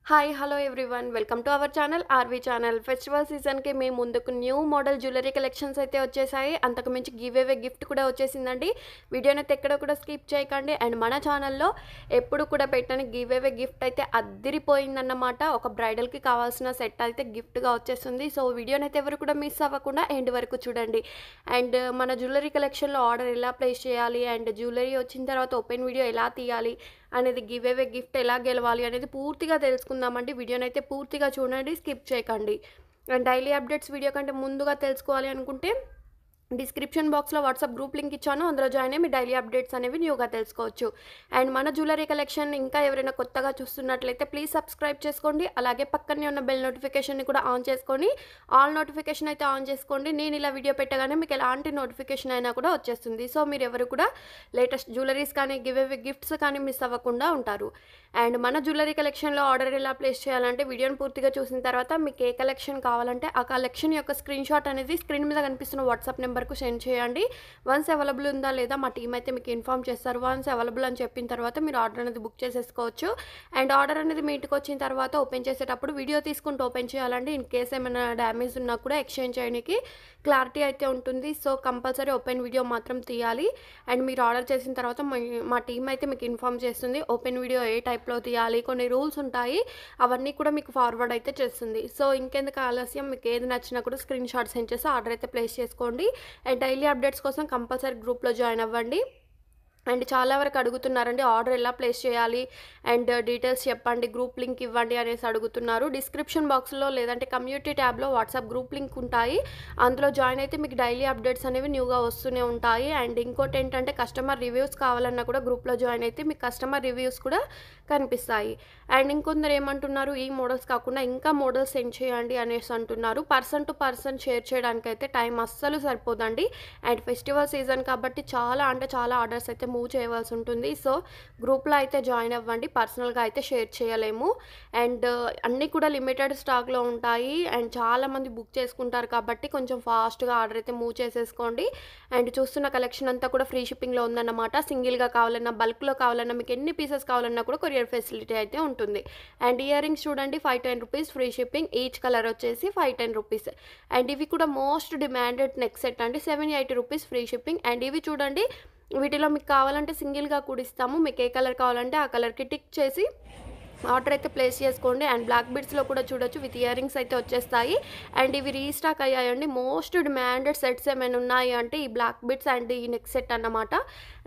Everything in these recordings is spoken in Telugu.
Hi hello everyone welcome to our channel RV channel. Festival సీజన్కి మేము ముందుకు న్యూ మోడల్ జ్యువెలరీ కలెక్షన్స్ అయితే వచ్చేసాయి. అంతకు మించి గివ్ అవే గిఫ్ట్ కూడా వచ్చేసిందండి. వీడియోని అయితే ఎక్కడ కూడా స్కిప్ చేయకండి. అండ్ మన ఛానల్లో ఎప్పుడు కూడా పెట్టని గివ్ అవే గిఫ్ట్ అయితే అద్దిరిపోయిందన్నమాట. ఒక బ్రైడల్కి కావాల్సిన సెట్ అయితే గిఫ్ట్గా వచ్చేస్తుంది. సో వీడియోని అయితే ఎవరు కూడా మిస్ అవ్వకుండా ఎండ్ వరకు చూడండి. అండ్ మన జ్యువెలరీ కలెక్షన్లో ఆర్డర్ ఎలా ప్లేస్ చేయాలి, అండ్ జ్యువెలరీ వచ్చిన తర్వాత ఓపెన్ వీడియో ఎలా తీయాలి అనేది, గివ్ అవే గిఫ్ట్ ఎలా గెలవాలి అనేది పూర్తిగా తెలుసుకుందామండి. వీడియోని అయితే పూర్తిగా చూడండి, స్కిప్ చేయకండి. అండ్ డైలీ అప్డేట్స్ వీడియో కంటే ముందుగా తెలుసుకోవాలి అనుకుంటే డిస్క్రిప్షన్ బాక్స్లో వాట్సాప్ గ్రూప్ లింక్ ఇచ్చాను, అందులో జాయిన్ అయ్యి మీ డైలీ అప్డేట్స్ అనేవి న్యూగా తెలుసుకోవచ్చు. అండ్ మన జ్యువెలరీ కలెక్షన్ ఇంకా ఎవరైనా కొత్తగా చూస్తున్నట్లయితే ప్లీజ్ సబ్స్క్రైబ్ చేసుకోండి. అలాగే పక్కనే ఉన్న బెల్ నోటిఫికేషన్ని కూడా ఆన్ చేసుకొని ఆల్ నోటిఫికేషన్ అయితే ఆన్ చేసుకోండి. నేను ఇలా వీడియో పెట్టగానే మీకు ఎలాంటి నోటిఫికేషన్ అయినా కూడా వచ్చేస్తుంది. సో మీరు ఎవరు కూడా లేటెస్ట్ జ్యువెలరీస్ కానీ గివ్ అవే గిఫ్ట్స్ కానీ మిస్ అవ్వకుండా ఉంటారు. అండ్ మన జ్యువెలరీ కలెక్షన్లో ఆర్డర్ ఎలా ప్లేస్ చేయాలంటే వీడియోని పూర్తిగా చూసిన తర్వాత మీకు ఏ కలెక్షన్ కావాలంటే ఆ కలెక్షన్ యొక్క స్క్రీన్ షాట్ అనేది స్క్రీన్ మీద కనిపిస్తున్న వాట్సాప్ నెంబర్కు సెండ్ చేయండి. వన్స్ అవైలబుల్ ఉందా లేదా మా టీం అయితే మీకు ఇన్ఫామ్ చేస్తారు. వన్స్ అవైలబుల్ అని చెప్పిన తర్వాత మీరు ఆర్డర్ అనేది బుక్ చేసేసుకోవచ్చు. అండ్ ఆర్డర్ అనేది మీ ఇంటికి వచ్చిన తర్వాత ఓపెన్ చేసేటప్పుడు వీడియో తీసుకుంటూ ఓపెన్ చేయాలండి. ఇన్ కేస్ ఏమైనా డ్యామేజ్ ఉన్నా కూడా ఎక్స్చేంజ్ చేయడానికి క్లారిటీ అయితే ఉంటుంది. సో కంపల్సరీ ఓపెన్ వీడియో మాత్రం తీయాలి. అండ్ మీరు ఆర్డర్ చేసిన తర్వాత మా టీం అయితే మీకు ఇన్ఫామ్ చేస్తుంది ఓపెన్ వీడియో ఏ టైప్లో తీయాలి, కొన్ని రూల్స్ ఉంటాయి, అవన్నీ కూడా మీకు ఫార్వర్డ్ అయితే చేస్తుంది. సో ఇంకెందుకు ఆలస్యం, మీకు ఏది నచ్చినా కూడా స్క్రీన్ షాట్ సెండ్ చేసి ఆర్డర్ అయితే ప్లేస్ చేసుకోండి. అండ్ డైలీ అప్డేట్స్ కోసం కంపల్సరీ గ్రూప్లో జాయిన్ అవ్వండి. అండ్ చాలా వరకు అడుగుతున్నారండి ఆర్డర్ ఎలా ప్లేస్ చేయాలి అండ్ డీటెయిల్స్ చెప్పండి, గ్రూప్ లింక్ ఇవ్వండి అనేసి అడుగుతున్నారు. డిస్క్రిప్షన్ బాక్స్లో లేదంటే కమ్యూనిటీ ట్యాబ్లో వాట్సాప్ గ్రూప్ లింక్ ఉంటాయి, అందులో జాయిన్ అయితే మీకు డైలీ అప్డేట్స్ అనేవి న్యూగా వస్తూనే ఉంటాయి. అండ్ ఇంకోటి ఏంటంటే కస్టమర్ రివ్యూస్ కావాలన్నా కూడా గ్రూప్లో జాయిన్ అయితే మీకు కస్టమర్ రివ్యూస్ కూడా కనిపిస్తాయి. అండ్ ఇంకొందరు ఏమంటున్నారు, ఈ మోడల్స్ కాకుండా ఇంకా మోడల్స్ సెండ్ చేయండి అనేసి అంటున్నారు. పర్సన్ టు పర్సన్ షేర్ చేయడానికైతే టైం అస్సలు సరిపోదండి. అండ్ ఫెస్టివల్ సీజన్ కాబట్టి చాలా ఆర్డర్స్ అయితే మూవ్ చేయవలసి ఉంటుంది. సో గ్రూప్లో అయితే జాయిన్ అవ్వండి, పర్సనల్గా అయితే షేర్ చేయలేము. అండ్ అన్నీ కూడా లిమిటెడ్ స్టాక్లో ఉంటాయి. అండ్ చాలామంది బుక్ చేసుకుంటారు కాబట్టి కొంచెం ఫాస్ట్గా ఆర్డర్ అయితే మూవ్ చేసేసుకోండి. అండ్ చూస్తున్న కలెక్షన్ అంతా కూడా ఫ్రీ షిప్పింగ్లో ఉందన్నమాట. సింగిల్గా కావాలన్నా, బల్క్లో కావాలన్నా, మీకు ఎన్ని పీసెస్ కావాలన్నా కూడా కొరియర్ ఫెసిలిటీ అయితే ఉంటుంది. అండ్ ఇయర్ రింగ్స్ చూడండి, 510 rupees free shipping, each colour వచ్చేసి 510 రూపీస్. అండ్ ఇవి కూడా మోస్ట్ డిమాండెడ్ నెక్ సెట్ అండి, 780 రూపీస్ ఫ్రీ షిప్పింగ్. అండ్ ఇవి చూడండి, వీటిలో మీకు కావాలంటే సింగిల్గా కూడా ఇస్తాము. మీకు ఏ కలర్ కావాలంటే ఆ కలర్కి టిక్ చేసి ఆర్డర్ అయితే ప్లేస్ చేసుకోండి. అండ్ బ్లాక్ బిడ్స్లో కూడా చూడొచ్చు, విత్ ఇయర్ రింగ్స్ అయితే వచ్చేస్తాయి. అండ్ ఇవి రీస్టాక్ అయ్యాయండి. మోస్ట్ డిమాండెడ్ సెట్స్ ఏమైనా ఉన్నాయి అంటే ఈ బ్లాక్ బిడ్స్ అండ్ ఈ నెక్ సెట్ అన్నమాట.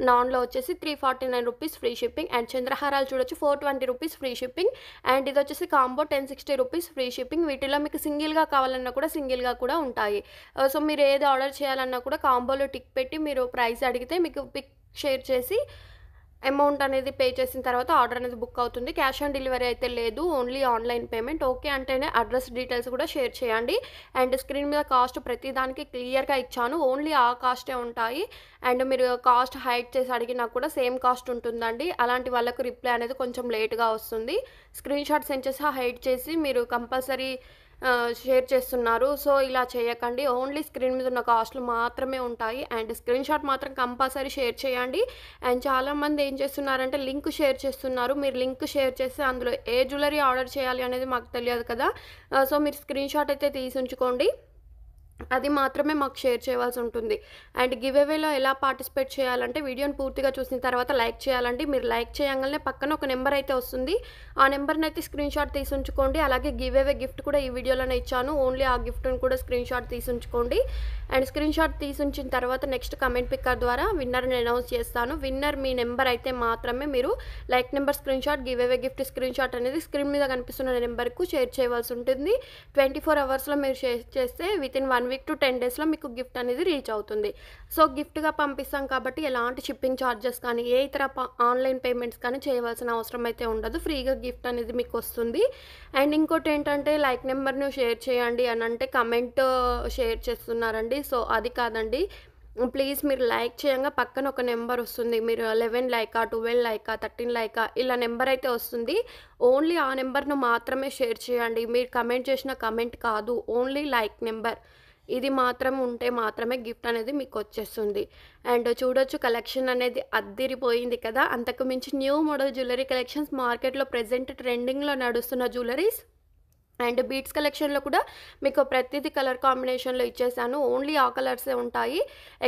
నాన్లో వచ్చేసి 349 రూపీస్ ఫ్రీ షిప్పింగ్. అండ్ చంద్రహారాలు చూడొచ్చు, 420 రూపీస్ ఫ్రీ షిప్పింగ్. అండ్ ఇది వచ్చేసి కాంబో 1060 రూపీస్ ఫ్రీ షిప్పింగ్. వీటిలో మీకు సింగిల్గా కావాలన్నా కూడా సింగిల్గా కూడా ఉంటాయి. సో మీరు ఏది ఆర్డర్ చేయాలన్నా కూడా కాంబోలో టిక్ పెట్టి మీరు ప్రైస్ అడిగితే మీకు పిక్ షేర్ చేసి అమౌంట్ అనేది పే చేసిన తర్వాత ఆర్డర్ అనేది బుక్ అవుతుంది. క్యాష్ ఆన్ డెలివరీ అయితే లేదు, ఓన్లీ ఆన్లైన్ పేమెంట్. ఓకే అంటేనే అడ్రస్ డీటెయిల్స్ కూడా షేర్ చేయండి. అండ్ స్క్రీన్ మీద కాస్ట్ ప్రతి దానికి క్లియర్గా ఇచ్చాను, ఓన్లీ ఆ కాస్టే ఉంటాయి. అండ్ మీరు కాస్ట్ హైడ్ చేసి అడిగినా కూడా సేమ్ కాస్ట్ ఉంటుందండి. అలాంటి వాళ్ళకు రిప్లై అనేది కొంచెం లేట్గా వస్తుంది. స్క్రీన్ షాట్ సెండ్ చేసి హైడ్ చేసి మీరు కంపల్సరీ షేర్ చేస్తున్నారు. సో ఇలా చేయకండి, ఓన్లీ స్క్రీన్ మీద ఉన్న కాస్ట్లు మాత్రమే ఉంటాయి. అండ్ స్క్రీన్ షాట్ మాత్రం కంపల్సరీ షేర్ చేయండి. అండ్ చాలామంది ఏం చేస్తున్నారంటే లింక్ షేర్ చేస్తున్నారు. మీరు లింక్ షేర్ చేస్తే అందులో ఏ జ్యువెలరీ ఆర్డర్ చేయాలి అనేది మాకు తెలియదు కదా. సో మీరు స్క్రీన్ షాట్ అయితే తీసి ఉంచుకోండి, అది మాత్రమే మాకు షేర్ చేయవలసి ఉంటుంది. అండ్ గివ్ అవేలో ఎలా పార్టిసిపేట్ చేయాలంటే వీడియోని పూర్తిగా చూసిన తర్వాత లైక్ చేయాలండి. మీరు లైక్ చేయగానే పక్కన ఒక నెంబర్ అయితే వస్తుంది, ఆ నెంబర్ని అయితే స్క్రీన్ షాట్ తీసి ఉంచుకోండి. అలాగే గివ్ అవే గిఫ్ట్ కూడా ఈ వీడియోలోనే ఇచ్చాను, ఓన్లీ ఆ గిఫ్ట్ని కూడా స్క్రీన్ షాట్ తీసి ఉంచుకోండి. అండ్ స్క్రీన్ షాట్ తీసి ఉంచిన తర్వాత నెక్స్ట్ కమెంట్ పిక్కర్ ద్వారా విన్నర్ని అనౌన్స్ చేస్తాను. విన్నర్ మీ నెంబర్ అయితే మాత్రమే మీరు like number screen shot, give away gift screen shot అనేది స్క్రీన్ మీద కనిపిస్తున్న నెంబర్కు షేర్ చేయవలసి ఉంటుంది. 24 అవర్స్లో మీరు షేర్ చేస్తే వితిన్ 1 వీక్ టు 10 డేస్లో మీకు గిఫ్ట్ అనేది రీచ్ అవుతుంది. సో గిఫ్ట్గా పంపిస్తాం కాబట్టి ఎలాంటి షిప్పింగ్ ఛార్జెస్ కానీ ఏ ఇతర ఆన్లైన్ పేమెంట్స్ కానీ చేయవలసిన అవసరం అయితే ఉండదు, ఫ్రీగా గిఫ్ట్ అనేది మీకు వస్తుంది. అండ్ ఇంకోటి ఏంటంటే లైక్ నెంబర్ను షేర్ చేయండి అని అంటే కమెంట్ షేర్ చేస్తున్నారండి. సో అది కాదండి, ప్లీజ్ మీరు లైక్ చేయంగా పక్కన ఒక నెంబర్ వస్తుంది, మీరు 11 లైకా, 12 లైకా, 13 లైకా ఇలా నెంబర్ అయితే వస్తుంది. ఓన్లీ ఆ నెంబర్ను మాత్రమే షేర్ చేయండి. మీరు కమెంట్ చేసిన కమెంట్ కాదు, ఓన్లీ లైక్ నెంబర్. ఇది మాత్రం ఉంటే మాత్రమే గిఫ్ట్ అనేది మీకు వచ్చేస్తుంది. అండ్ చూడొచ్చు కలెక్షన్ అనేది అద్దిరిపోయింది కదా! అంతకు మించి న్యూ మోడల్ జ్యువెలరీ కలెక్షన్స్ మార్కెట్‌లో ప్రెజెంట్ ట్రెండింగ్‌లో నడుస్తున్న జ్యువెలరీస్ అండ్ బీడ్స్ కలెక్షన్‌లో కూడా మీకు ప్రతిదీ కలర్ కాంబినేషన్‌లో ఇచ్చేసాను. ఓన్లీ ఆ కలర్సే ఉంటాయి.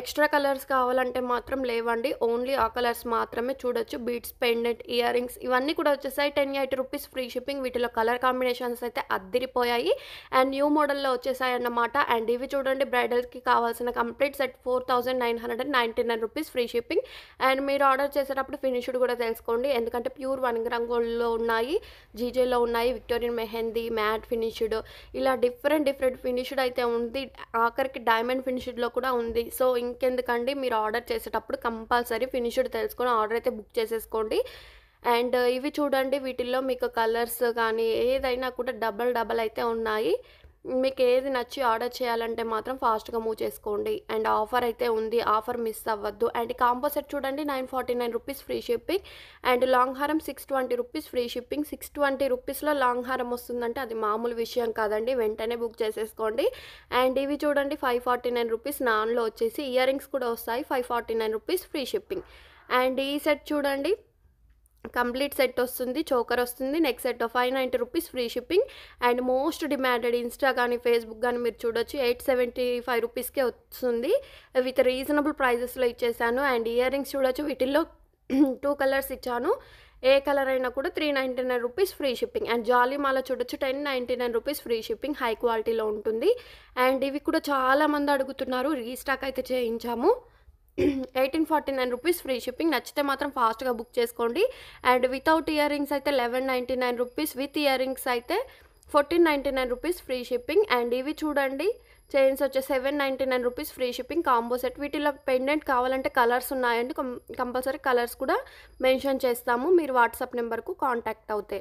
ఎక్స్‌ట్రా కలర్స్ కావాలంటే మాత్రం లేవండి. ఓన్లీ ఆ కలర్స్ మాత్రమే చూడొచ్చు. బీడ్స్, పెండెంట్, ఇయర్ రింగ్స్ ఇవన్నీ కూడా వచ్చేసాయి. 1080 రూపీస్ ఫ్రీ షిప్పింగ్. వీటిలో కలర్ కాంబినేషన్స్ అయితే అద్దిరిపోయాయి. అండ్ న్యూ మోడల్‌లో వచ్చేసాయన్నమాట. అండ్ ఇవి చూడండి బ్రైడల్స్‌కి కావాల్సిన complete set 4999 rupees free shipping. And మీరు ఆర్డర్ చేసేటప్పుడు ఫినిష్డ్ కూడా తెలుసుకోండి. ఎందుకంటే ప్యూర్ 1 గ్రామ్ గోల్డ్‌లో ఉన్నాయి, జీజేలో ఉన్నాయి, విక్టోరియన్ మెహందీ, మ్యాట్ ఫినిష్డ్ ఇలా డిఫరెంట్ ఫినిష్డ్ అయితే ఉంది. ఆఖరికి డైమండ్ ఫినిష్డ్‌లో కూడా ఉంది. సో ఇంకెందుకండి, మీరు ఆర్డర్ చేసేటప్పుడు కంపల్సరీ ఫినిష్డ్ తెలుసుకొని ఆర్డర్ అయితే బుక్ చేసేసుకోండి. అండ్ ఇవి చూడండి వీటిల్లో మీకు కలర్స్ కానీ ఏదైనా కూడా డబల్ అయితే ఉన్నాయి. మీకు ఏది నచ్చి ఆర్డర్ చేయాలంటే మాత్రం ఫాస్ట్‌గా మూవ్ చేసుకోండి. అండ్ ఆఫర్ అయితే ఉంది. ఆఫర్ మిస్ అవ్వద్దు. అండ్ కాంబో సెట్ చూడండి 949 rupees free shipping. And long హారం 620 రూపీస్ ఫ్రీ షిప్పింగ్. 620 రూపీస్‌లో లాంగ్ హారం వస్తుందంటే అది మామూలు విషయం కాదండి. వెంటనే బుక్ చేసేసుకోండి. అండ్ ఇవి చూడండి 549 రూపీస్ నాన్‌లో వచ్చేసి ఇయర్ రింగ్స్ కూడా వస్తాయి. 549 రూపీస్ ఫ్రీ షిప్పింగ్. అండ్ ఈ సెట్ చూడండి కంప్లీట్ సెట్ వస్తుంది, చోకర్ వస్తుంది, neck set 590 rupees free shipping. And most demanded Insta కానీ ఫేస్బుక్ కానీ మీరు చూడొచ్చు 875 రూపీస్కే వస్తుంది. విత్ రీజనబుల్ ప్రైజెస్లో ఇచ్చేసాను. అండ్ ఇయర్ రింగ్స్ చూడొచ్చు వీటిల్లో 2 కలర్స్ ఇచ్చాను. ఏ కలర్ అయినా కూడా 399 రూపీస్ ఫ్రీ షిప్పింగ్. అండ్ జాలీ మాల చూడొచ్చు 1099 రూపీస్ ఫ్రీ షిప్పింగ్. హై క్వాలిటీలో ఉంటుంది. అండ్ ఇవి కూడా చాలామంది అడుగుతున్నారు, రీస్టాక్ అయితే చేయించాము. 1849 రూపీస్ ఫ్రీ షిప్పింగ్. నచ్చితే మాత్రం ఫాస్ట్‌గా బుక్ చేసుకోండి. అండ్ వితౌట్ ఇయర్ రింగ్స్ అయితే 1199 రూపీస్, విత్ ఇయర్ రింగ్స్ అయితే 1499 రూపీస్ ఫ్రీ షిప్పింగ్. అండ్ ఇవి చూడండి చైన్స్ వచ్చేసి 799 rupees free shipping combo set. వీటిలో పెండెంట్ కావాలంటే కలర్స్ ఉన్నాయండి. కంపల్సరీ కలర్స్ కూడా మెన్షన్ చేస్తాము, మీరు వాట్సాప్ నెంబర్కు కాంటాక్ట్ అవుతే.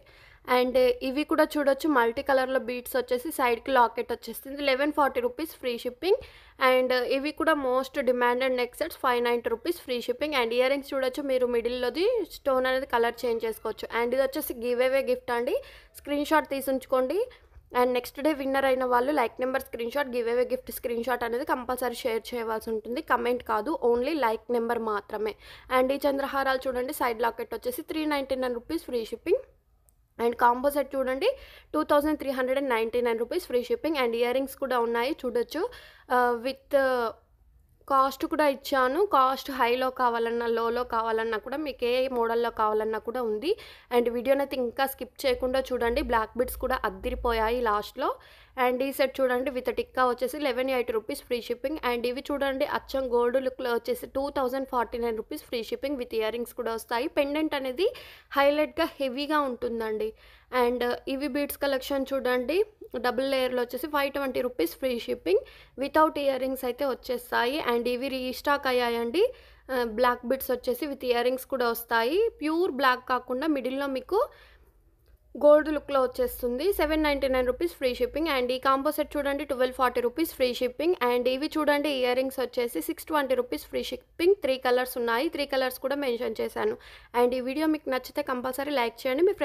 అండ్ ఇవి కూడా చూడొచ్చు మల్టీ కలర్లో బీడ్స్ వచ్చేసి సైడ్కి లాకెట్ వచ్చేస్తుంది 1140 రూపీస్ ఫ్రీ షిప్పింగ్. అండ్ ఇవి కూడా most demanded neck sets 590 rupees free shipping. And ear rings చూడొచ్చు, మీరు మిడిల్లోది స్టోన్ అనేది కలర్ చేంజ్ చేసుకోవచ్చు. అండ్ ఇది వచ్చేసి గివ్ అవే గిఫ్ట్ అండి. స్క్రీన్ షాట్ తీసి ఉంచుకోండి. అండ్ నెక్స్ట్ డే విన్నర్ అయిన వాళ్ళు like number screen shot, give away gift screen shot అనేది కంపల్సరీ షేర్ చేయవలసి ఉంటుంది. కమెంట్ కాదు, ఓన్లీ లైక్ నెంబర్ మాత్రమే. అండ్ ఈ చంద్రహారాలు చూడండి సైడ్ లాకెట్ వచ్చేసి 399 rupees free shipping. And combo set చూడండి 2399 rupees free shipping. And ear rings కూడా ఉన్నాయి చూడొచ్చు. విత్ కాస్ట్ కూడా ఇచ్చాను. కాస్ట్ హైలో కావాలన్నా, లోలో కావాలన్నా కూడా మీకు ఏ మోడల్లో కావాలన్నా కూడా ఉంది. అండ్ వీడియోనైతే ఇంకా స్కిప్ చేయకుండా చూడండి. బ్లాక్ బిడ్స్ కూడా అద్దిరిపోయాయి లాస్ట్లో. అండ్ ఈ సెట్ చూడండి విత్ టిక్కా వచ్చేసి 1180 రూపీస్ ఫ్రీ షిప్పింగ్. అండ్ ఇవి చూడండి అచ్చం గోల్డ్ లుక్లో వచ్చేసి 2049 rupees free shipping. With ear rings కూడా వస్తాయి. పెండెంట్ అనేది హైలైట్గా హెవీగా ఉంటుందండి. అండ్ ఇవి బీడ్స్ కలెక్షన్ చూడండి డబుల్ లేయర్లో వచ్చేసి 520 rupees free shipping. Without ear rings అయితే వచ్చేస్తాయి. అండ్ ఇవి రీస్టాక్ అయ్యాయండి. బ్లాక్ బిడ్స్ వచ్చేసి విత్ ఇయర్ రింగ్స్ కూడా వస్తాయి. ప్యూర్ బ్లాక్ కాకుండా మిడిల్లో మీకు గోల్డ్ లుక్లో వచ్చేస్తుంది. 799 రూపీస్ ఫ్రీ షిప్పింగ్. అండ్ ఈ కాంబో సెట్ చూడండి 1240 రూపీస్ ఫ్రీ షిప్పింగ్. అండ్ ఇవి చూడండి ఇయర్ రింగ్స్ వచ్చేసి 620 రూపీస్ ఫ్రీ షిప్పింగ్. 3 కలర్స్ ఉన్నాయి, 3 కలర్స్ కూడా మెన్షన్ చేశాను. అండ్ ఈ వీడియో మీకు నచ్చితే కంపల్సరీ లైక్ చేయండి, మీ ఫ్రెండ్స్